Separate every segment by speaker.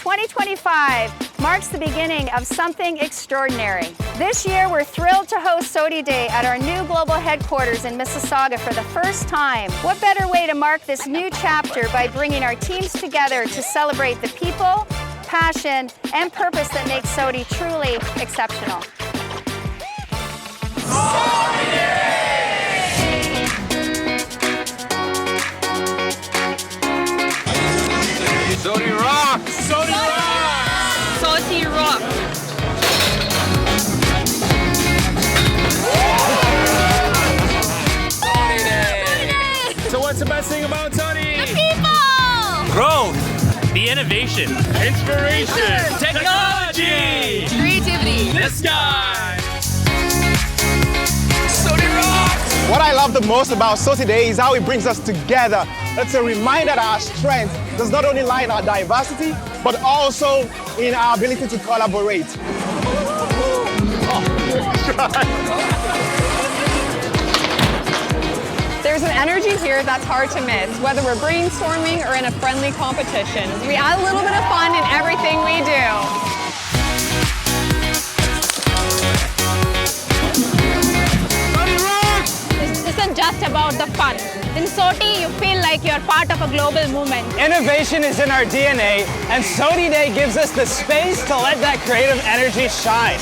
Speaker 1: 2025 marks the beginning of something extraordinary. This year, we're thrilled to host SOTI Day at our new global headquarters in Mississauga for the first time. What better way to mark this new chapter by bringing our teams together to celebrate the people, passion, and purpose that makes SOTI truly exceptional.
Speaker 2: SOTI rocks! SOTI rocks!
Speaker 3: SOTI rocks!
Speaker 2: SOTI Day! So what's the best thing about SOTI?
Speaker 3: The people!
Speaker 4: Growth, the innovation,
Speaker 2: Inspiration!
Speaker 4: technology,
Speaker 3: Creativity!
Speaker 4: the sky.
Speaker 2: SOTI rocks!
Speaker 5: What I love the most about SOTI Day is how it brings us together. It's a reminder that our strength does not only lie in our diversity, but also in our ability to collaborate.
Speaker 6: There's an energy here that's hard to miss, whether we're brainstorming or in a friendly competition. We add a little bit of fun in everything we do.
Speaker 3: This isn't just about the fun. In SOTI, you feel like you're part of a global movement.
Speaker 4: Innovation is in our DNA, and SOTI Day gives us the space to let that creative energy shine.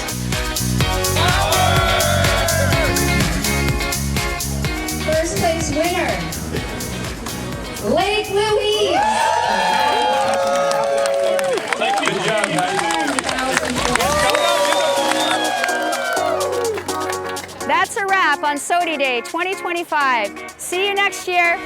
Speaker 7: First place winner, Lake Louise.
Speaker 2: Good job, guys.
Speaker 1: That's a wrap on SOTI Day 2025. See you next year.